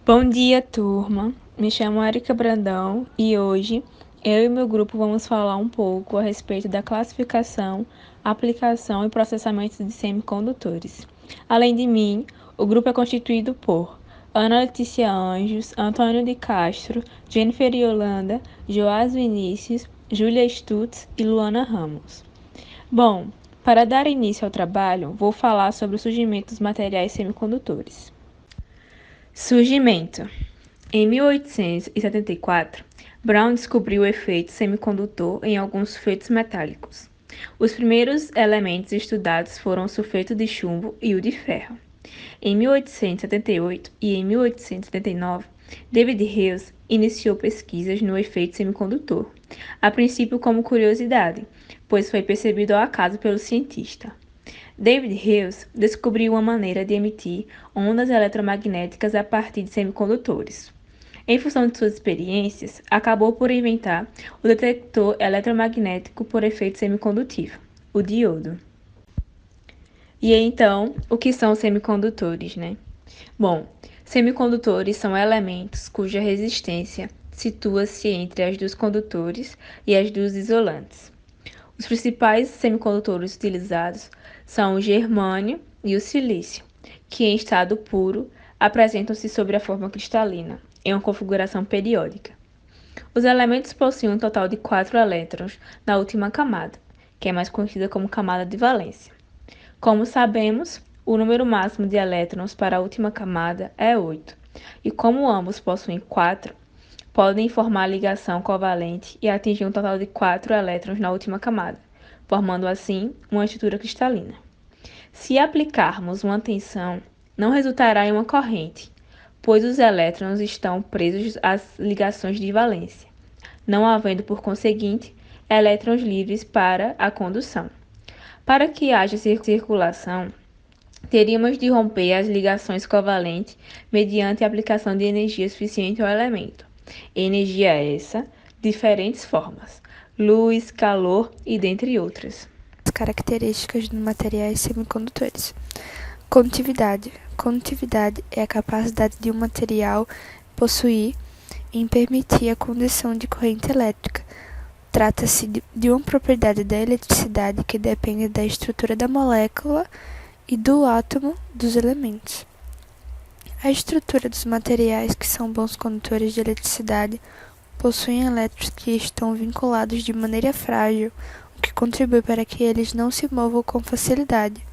Bom dia, turma. Me chamo Erika Brandão e hoje eu e meu grupo vamos falar um pouco a respeito da classificação, aplicação e processamento de semicondutores. Além de mim, o grupo é constituído por Ana Letícia Anjos, Antônio de Castro, Jennifer Yolanda, Joás Vinícius, Júlia Stutz e Luana Ramos. Bom, para dar início ao trabalho, vou falar sobre o surgimento dos materiais semicondutores. Surgimento. Em 1874, Brown descobriu o efeito semicondutor em alguns sulfetos metálicos. Os primeiros elementos estudados foram o sulfeto de chumbo e o de ferro. Em 1878 e em 1879, David Hales iniciou pesquisas no efeito semicondutor, a princípio como curiosidade, pois foi percebido ao acaso pelo cientista. David Hales descobriu uma maneira de emitir ondas eletromagnéticas a partir de semicondutores. Em função de suas experiências, acabou por inventar o detector eletromagnético por efeito semicondutivo, o diodo. E então, o que são semicondutores, né? Bom, semicondutores são elementos cuja resistência situa-se entre as dos condutores e as dos isolantes. Os principais semicondutores utilizados são o germânio e o silício, que em estado puro apresentam-se sob a forma cristalina, em uma configuração periódica. Os elementos possuem um total de 4 elétrons na última camada, que é mais conhecida como camada de valência. Como sabemos, o número máximo de elétrons para a última camada é 8, e como ambos possuem 4, podem formar ligação covalente e atingir um total de 4 elétrons na última camada, formando assim uma estrutura cristalina. Se aplicarmos uma tensão, não resultará em uma corrente, pois os elétrons estão presos às ligações de valência, não havendo, por conseguinte, elétrons livres para a condução. Para que haja circulação, teríamos de romper as ligações covalentes mediante a aplicação de energia suficiente ao elemento. Energia essa, diferentes formas, luz, calor e dentre outras. As características dos materiais semicondutores. Condutividade. Condutividade é a capacidade de um material possuir em permitir a condução de corrente elétrica. Trata-se de uma propriedade da eletricidade que depende da estrutura da molécula e do átomo dos elementos. A estrutura dos materiais que são bons condutores de eletricidade possuem elétrons que estão vinculados de maneira frágil, o que contribui para que eles não se movam com facilidade.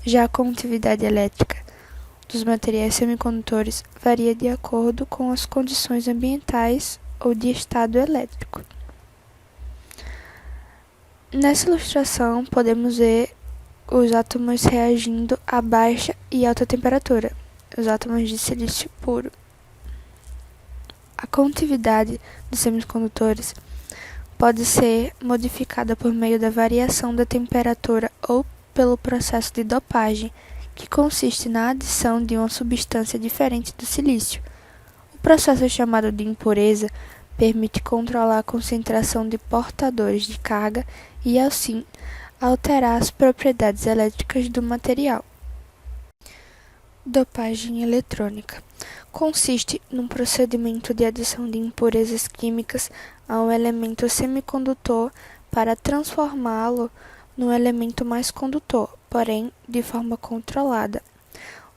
Já a condutividade elétrica dos materiais semicondutores varia de acordo com as condições ambientais ou de estado elétrico. Nessa ilustração, podemos ver os átomos reagindo a baixa e alta temperatura, os átomos de silício puro. A condutividade dos semicondutores pode ser modificada por meio da variação da temperatura ou pelo processo de dopagem, que consiste na adição de uma substância diferente do silício. O processo chamado de impureza permite controlar a concentração de portadores de carga e, assim, alterar as propriedades elétricas do material. Dopagem eletrônica consiste num procedimento de adição de impurezas químicas a um elemento semicondutor para transformá-lo num elemento mais condutor, porém de forma controlada.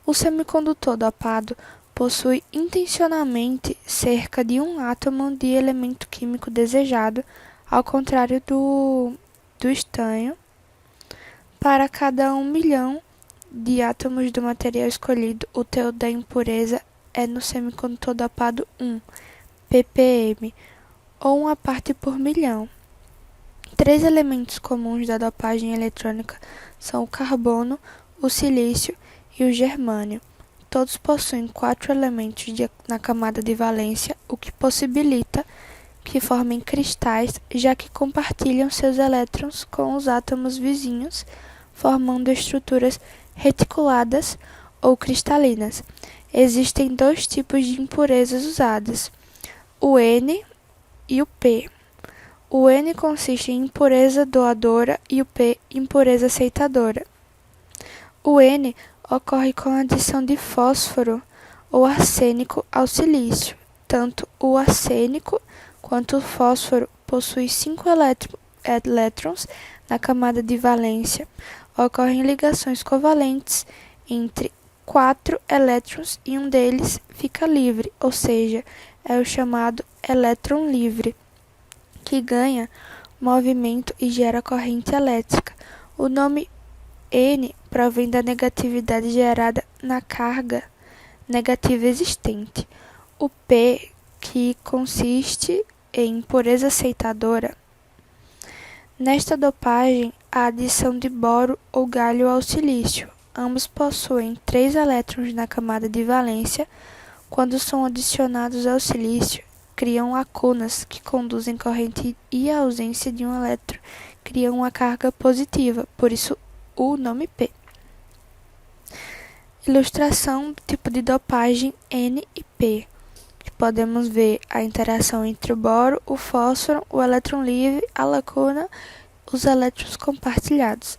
O semicondutor dopado possui intencionalmente cerca de um átomo de elemento químico desejado, ao contrário do estanho. Para cada 1 milhão de átomos do material escolhido, o teor da impureza é no semicondutor dopado 1 ppm, ou uma parte por milhão. 3 elementos comuns da dopagem eletrônica são o carbono, o silício e o germânio. Todos possuem 4 elementos na camada de valência, o que possibilita que formem cristais, já que compartilham seus elétrons com os átomos vizinhos, formando estruturas reticuladas ou cristalinas. Existem 2 tipos de impurezas usadas, o N e o P. O N consiste em impureza doadora e o P impureza aceitadora. O N ocorre com a adição de fósforo ou arsênico ao silício. Tanto o arsênico quanto o fósforo possuem 5 elétrons na camada de valência. Ocorrem ligações covalentes entre 4 elétrons e um deles fica livre, ou seja, é o chamado elétron livre, que ganha movimento e gera corrente elétrica. O nome N provém da negatividade gerada na carga negativa existente. O P, que consiste em pureza aceitadora. Nesta dopagem, a adição de boro ou galho ao silício. Ambos possuem 3 elétrons na camada de valência. Quando são adicionados ao silício, criam lacunas que conduzem corrente e a ausência de um elétron criam uma carga positiva, por isso o nome P. Ilustração do tipo de dopagem N e P. Podemos ver a interação entre o boro, o fósforo, o elétron livre, a lacuna, os elétrons compartilhados.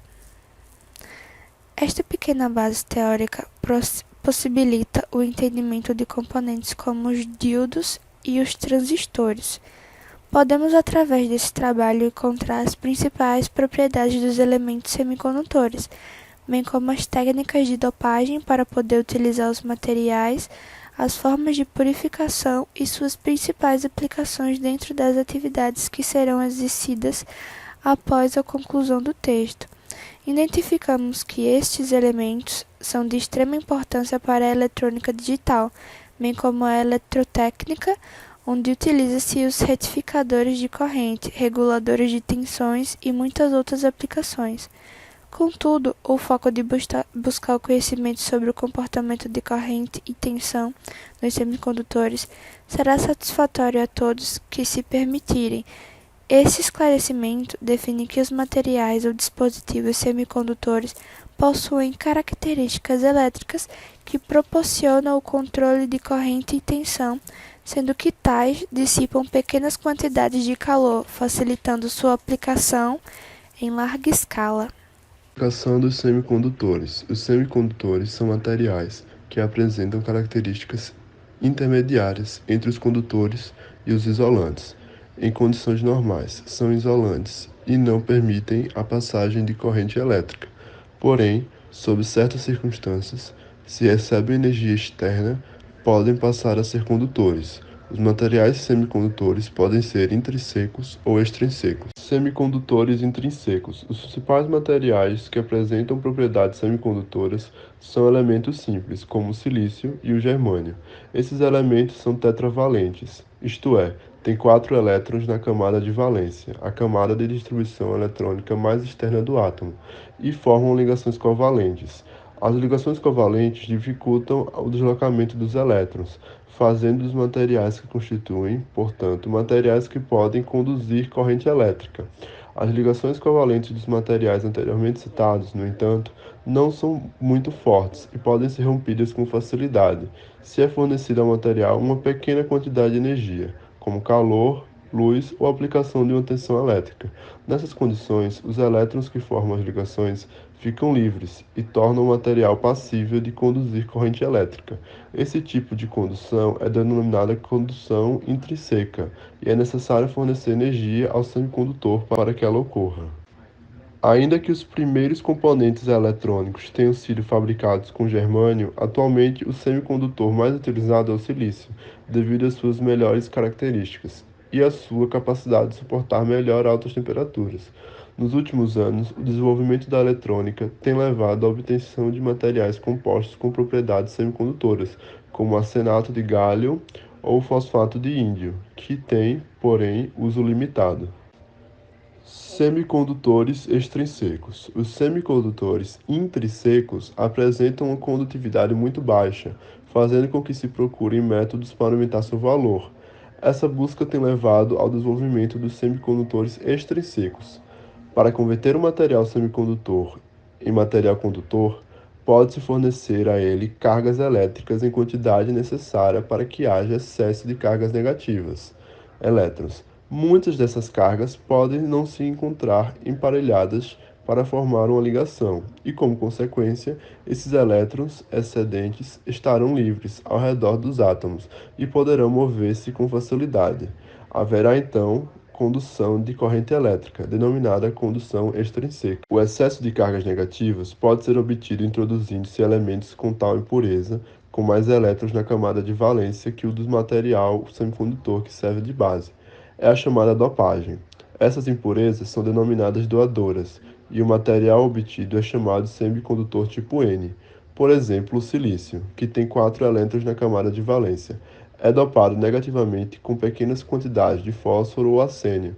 Esta pequena base teórica possibilita o entendimento de componentes como os díodos e os transistores. Podemos, através desse trabalho, encontrar as principais propriedades dos elementos semicondutores, bem como as técnicas de dopagem para poder utilizar os materiais, as formas de purificação e suas principais aplicações dentro das atividades que serão exercidas após a conclusão do texto. Identificamos que estes elementos são de extrema importância para a eletrônica digital, bem como a eletrotécnica, onde utiliza-se os retificadores de corrente, reguladores de tensões e muitas outras aplicações. Contudo, o foco de buscar o conhecimento sobre o comportamento de corrente e tensão nos semicondutores será satisfatório a todos que se permitirem. Esse esclarecimento define que os materiais ou dispositivos semicondutores possuem características elétricas que proporcionam o controle de corrente e tensão, sendo que tais dissipam pequenas quantidades de calor, facilitando sua aplicação em larga escala. Aplicação dos semicondutores. Os semicondutores são materiais que apresentam características intermediárias entre os condutores e os isolantes. Em condições normais, são isolantes e não permitem a passagem de corrente elétrica. Porém, sob certas circunstâncias, se recebem energia externa, podem passar a ser condutores. Os materiais semicondutores podem ser intrinsecos ou extrinsecos. Semicondutores intrinsecos. Os principais materiais que apresentam propriedades semicondutoras são elementos simples, como o silício e o germânio. Esses elementos são tetravalentes, isto é, têm 4 elétrons na camada de valência, a camada de distribuição eletrônica mais externa do átomo, e formam ligações covalentes. As ligações covalentes dificultam o deslocamento dos elétrons, fazendo dos materiais que constituem, portanto, materiais que podem conduzir corrente elétrica. As ligações covalentes dos materiais anteriormente citados, no entanto, não são muito fortes e podem ser rompidas com facilidade, se é fornecida ao material uma pequena quantidade de energia, como calor, luz ou aplicação de uma tensão elétrica. Nessas condições, os elétrons que formam as ligações ficam livres e tornam o material passível de conduzir corrente elétrica. Esse tipo de condução é denominada condução intrínseca e é necessário fornecer energia ao semicondutor para que ela ocorra. Ainda que os primeiros componentes eletrônicos tenham sido fabricados com germânio, atualmente o semicondutor mais utilizado é o silício, devido às suas melhores características e à sua capacidade de suportar melhor altas temperaturas. Nos últimos anos, o desenvolvimento da eletrônica tem levado à obtenção de materiais compostos com propriedades semicondutoras, como o arsenato de gálio ou o fosfato de índio, que tem, porém, uso limitado. Semicondutores extrinsecos. Os semicondutores intrinsecos apresentam uma condutividade muito baixa, fazendo com que se procurem métodos para aumentar seu valor. Essa busca tem levado ao desenvolvimento dos semicondutores extrinsecos. Para converter um material semicondutor em material condutor, pode-se fornecer a ele cargas elétricas em quantidade necessária para que haja excesso de cargas negativas, elétrons. Muitas dessas cargas podem não se encontrar emparelhadas para formar uma ligação, e como consequência, esses elétrons excedentes estarão livres ao redor dos átomos e poderão mover-se com facilidade. Haverá então condução de corrente elétrica, denominada condução extrínseca. O excesso de cargas negativas pode ser obtido introduzindo-se elementos com tal impureza, com mais elétrons na camada de valência que o do material semicondutor que serve de base. É a chamada dopagem. Essas impurezas são denominadas doadoras, e o material obtido é chamado de semicondutor tipo N. Por exemplo, o silício, que tem 4 elétrons na camada de valência, é dopado negativamente com pequenas quantidades de fósforo ou arsênio,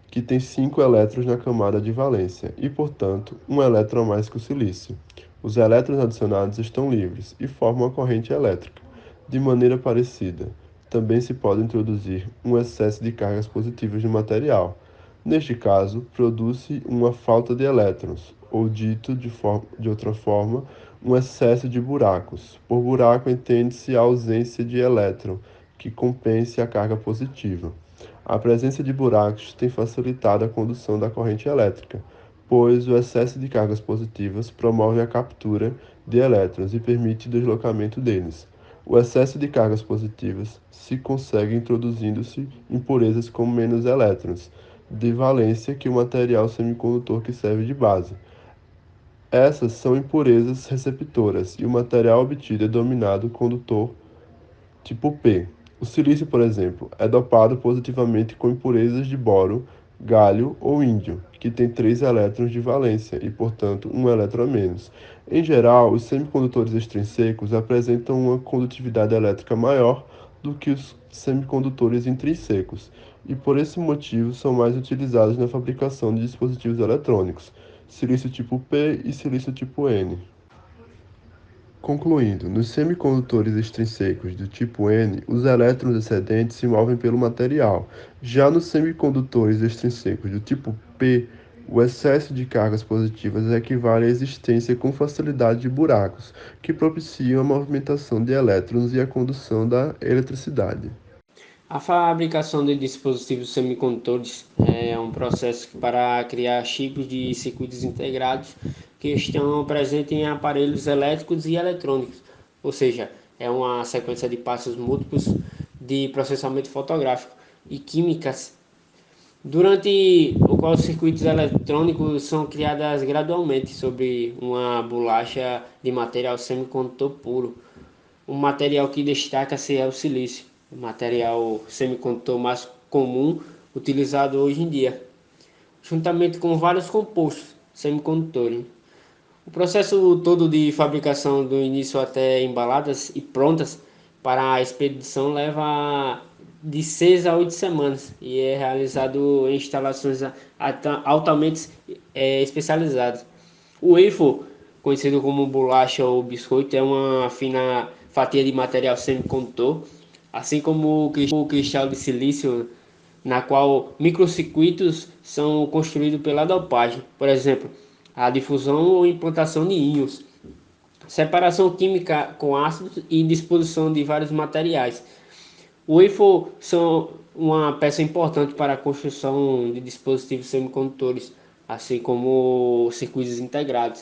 que tem 5 elétrons na camada de valência e, portanto, um elétron a mais que o silício. Os elétrons adicionados estão livres e formam a corrente elétrica. De maneira parecida, também se pode introduzir um excesso de cargas positivas no material. Neste caso, produz-se uma falta de elétrons, ou dito de outra forma, um excesso de buracos. Por buraco entende-se a ausência de elétron, que compense a carga positiva. A presença de buracos tem facilitado a condução da corrente elétrica, pois o excesso de cargas positivas promove a captura de elétrons e permite o deslocamento deles. O excesso de cargas positivas se consegue introduzindo-se impurezas com menos elétrons de valência que o material semicondutor que serve de base. Essas são impurezas receptoras e o material obtido é denominado condutor tipo P. O silício, por exemplo, é dopado positivamente com impurezas de boro, galho ou índio, que tem 3 elétrons de valência e, portanto, um elétron a menos. Em geral, os semicondutores extrínsecos apresentam uma condutividade elétrica maior do que os semicondutores intrínsecos, e por esse motivo são mais utilizados na fabricação de dispositivos eletrônicos, silício tipo P e silício tipo N. Concluindo, nos semicondutores extrínsecos do tipo N, os elétrons excedentes se movem pelo material. Já nos semicondutores extrínsecos do tipo P, o excesso de cargas positivas equivale à existência com facilidade de buracos, que propiciam a movimentação de elétrons e a condução da eletricidade. A fabricação de dispositivos semicondutores é um processo para criar chips de circuitos integrados que estão presentes em aparelhos elétricos e eletrônicos, ou seja, é uma sequência de passos múltiplos de processamento fotográfico e químicas, durante o qual os circuitos eletrônicos são criados gradualmente sobre uma bolacha de material semicondutor puro. Um material que destaca-se é o silício, o material semicondutor mais comum utilizado hoje em dia, juntamente com vários compostos semicondutores. O processo todo de fabricação, do início até embaladas e prontas para a expedição, leva de 6 a 8 semanas e é realizado em instalações altamente especializadas. O wafer, conhecido como bolacha ou biscoito, é uma fina fatia de material semicondutor, assim como o cristal de silício, na qual microcircuitos são construídos pela dopagem, por exemplo, a difusão ou implantação de íons, separação química com ácidos e disposição de vários materiais. O wafer são uma peça importante para a construção de dispositivos semicondutores, assim como circuitos integrados.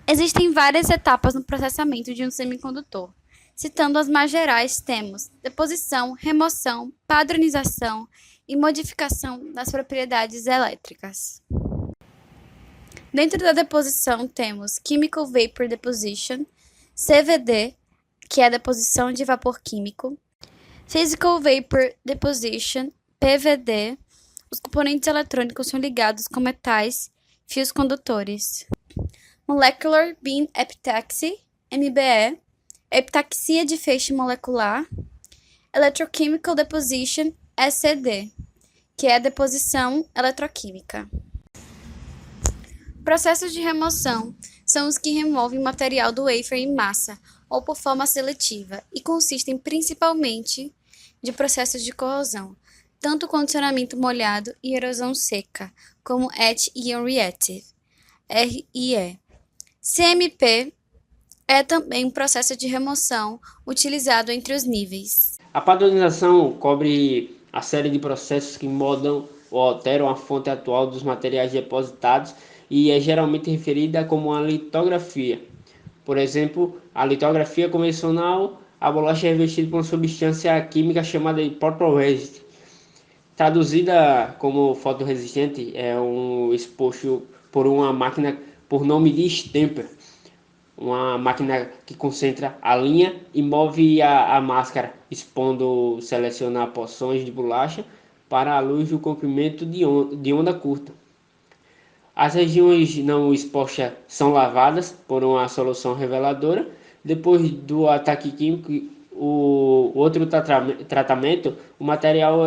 Existem várias etapas no processamento de um semicondutor. Citando as mais gerais, temos deposição, remoção, padronização e modificação das propriedades elétricas. Dentro da deposição, temos Chemical Vapor Deposition, CVD, que é a deposição de vapor químico, Physical Vapor Deposition, PVD. Os componentes eletrônicos são ligados com metais, fios condutores. Molecular Beam Epitaxy, MBE, epitaxia de feixe molecular. Electrochemical Deposition, ECD, que é a deposição eletroquímica. Processos de remoção são os que removem material do wafer em massa ou por forma seletiva e consistem principalmente de processos de corrosão, tanto condicionamento molhado e erosão seca, como Etch Ion Reactive, RIE. CMP é também um processo de remoção utilizado entre os níveis. A padronização cobre a série de processos que moldam ou alteram a fonte atual dos materiais depositados e é geralmente referida como a litografia. Por exemplo, a litografia convencional, a bolacha é revestida por uma substância química chamada de photoresist. Traduzida como fotorresistente, é um exposto por uma máquina por nome de stamper, uma máquina que concentra a linha e move a máscara, expondo selecionar porções de bolacha para a luz do comprimento de onda curta. As regiões não expostas são lavadas por uma solução reveladora. Depois do ataque químico, o outro tratamento, o material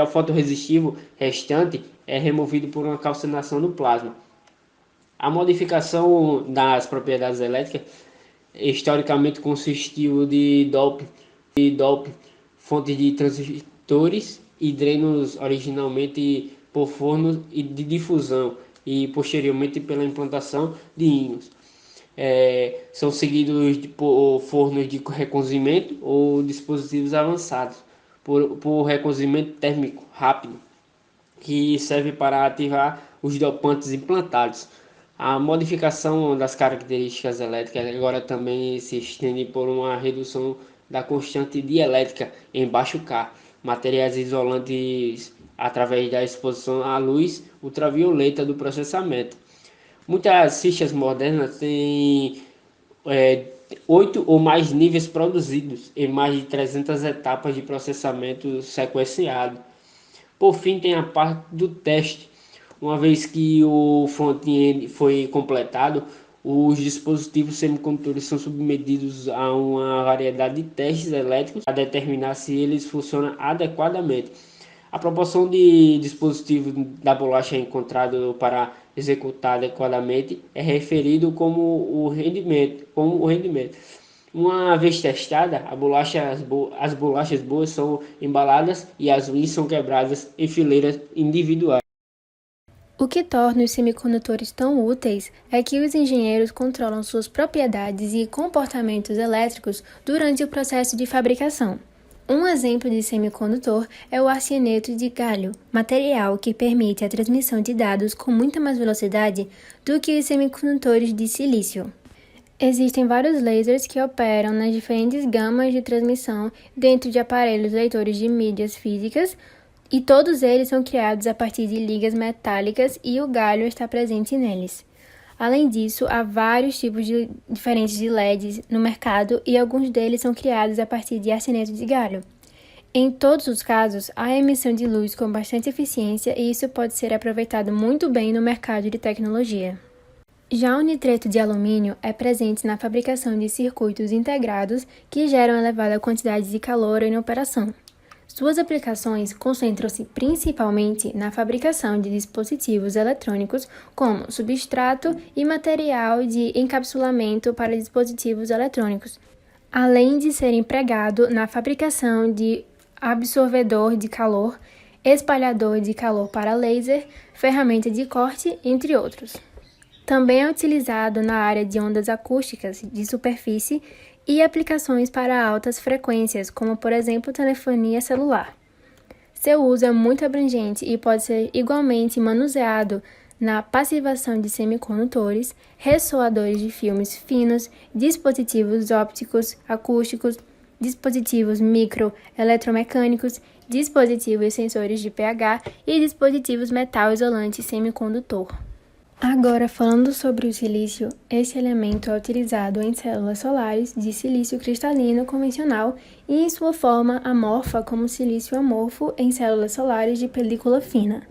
fotorresistivo restante é removido por uma calcinação no plasma. A modificação das propriedades elétricas historicamente consistiu de doping, fontes de transistores e drenos originalmente por fornos de difusão e posteriormente pela implantação de íons. São seguidos por fornos de recozimento ou dispositivos avançados por recozimento térmico rápido, que serve para ativar os dopantes implantados. A modificação das características elétricas agora também se estende por uma redução da constante dielétrica em baixo K, materiais isolantes através da exposição à luz ultravioleta do processamento. Muitas fichas modernas têm 8 ou mais níveis produzidos em mais de 300 etapas de processamento sequenciado. Por fim, tem a parte do teste. Uma vez que o front-end foi completado, os dispositivos semicondutores são submetidos a uma variedade de testes elétricos para determinar se eles funcionam adequadamente. A proporção de dispositivos da bolacha encontrado para executar adequadamente é referido como o rendimento. Uma vez testada, as bolachas boas são embaladas e as ruins são quebradas em fileiras individuais. O que torna os semicondutores tão úteis é que os engenheiros controlam suas propriedades e comportamentos elétricos durante o processo de fabricação. Um exemplo de semicondutor é o arseneto de galho, material que permite a transmissão de dados com muita mais velocidade do que os semicondutores de silício. Existem vários lasers que operam nas diferentes gamas de transmissão dentro de aparelhos leitores de mídias físicas, e todos eles são criados a partir de ligas metálicas e o galho está presente neles. Além disso, há vários tipos diferentes de LEDs no mercado e alguns deles são criados a partir de arseneto de galho. Em todos os casos, há emissão de luz com bastante eficiência e isso pode ser aproveitado muito bem no mercado de tecnologia. Já o nitreto de alumínio é presente na fabricação de circuitos integrados que geram elevada quantidade de calor em operação. Suas aplicações concentram-se principalmente na fabricação de dispositivos eletrônicos como substrato e material de encapsulamento para dispositivos eletrônicos, além de ser empregado na fabricação de absorvedor de calor, espalhador de calor para laser, ferramenta de corte, entre outros. Também é utilizado na área de ondas acústicas de superfície e aplicações para altas frequências, como por exemplo telefonia celular. Seu uso é muito abrangente e pode ser igualmente manuseado na passivação de semicondutores, ressoadores de filmes finos, dispositivos ópticos, acústicos, dispositivos microeletromecânicos, dispositivos sensores de pH e dispositivos metal isolante semicondutor. Agora, falando sobre o silício, esse elemento é utilizado em células solares de silício cristalino convencional e em sua forma amorfa como silício amorfo em células solares de película fina.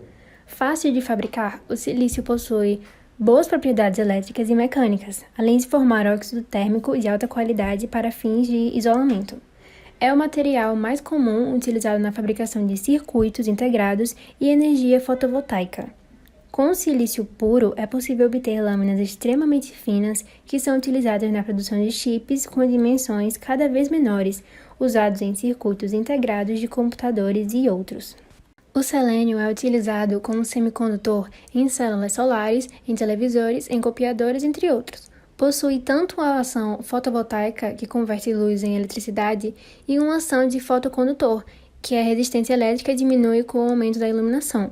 Fácil de fabricar, o silício possui boas propriedades elétricas e mecânicas, além de formar óxido térmico de alta qualidade para fins de isolamento. É o material mais comum utilizado na fabricação de circuitos integrados e energia fotovoltaica. Com o silício puro, é possível obter lâminas extremamente finas que são utilizadas na produção de chips com dimensões cada vez menores, usados em circuitos integrados de computadores e outros. O selênio é utilizado como semicondutor em células solares, em televisores, em copiadores, entre outros. Possui tanto a ação fotovoltaica, que converte luz em eletricidade, e uma ação de fotocondutor, que a resistência elétrica diminui com o aumento da iluminação.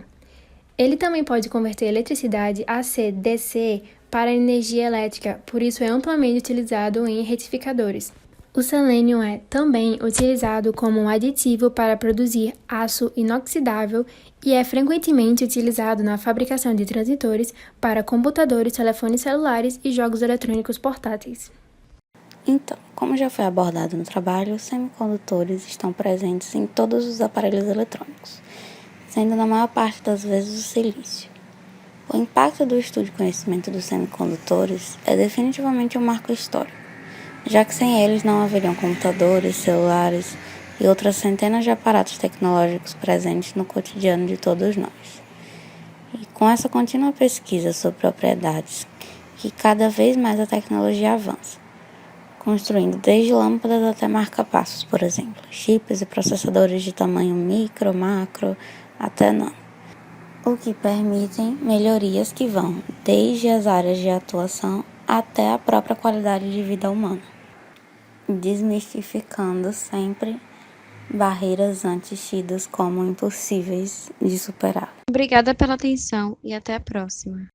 Ele também pode converter eletricidade AC, DC para energia elétrica, por isso é amplamente utilizado em retificadores. O selênio é também utilizado como um aditivo para produzir aço inoxidável e é frequentemente utilizado na fabricação de transitores para computadores, telefones celulares e jogos eletrônicos portáteis. Então, como já foi abordado no trabalho, os semicondutores estão presentes em todos os aparelhos eletrônicos, sendo na maior parte das vezes o silício. O impacto do estudo e conhecimento dos semicondutores é definitivamente um marco histórico, já que sem eles não haveriam computadores, celulares e outras centenas de aparatos tecnológicos presentes no cotidiano de todos nós. E com essa contínua pesquisa sobre propriedades, que cada vez mais a tecnologia avança, construindo desde lâmpadas até marca-passos, por exemplo, chips e processadores de tamanho micro, macro, até nano, o que permitem melhorias que vão desde as áreas de atuação até a própria qualidade de vida humana, desmistificando sempre barreiras antes tidas como impossíveis de superar. Obrigada pela atenção e até a próxima.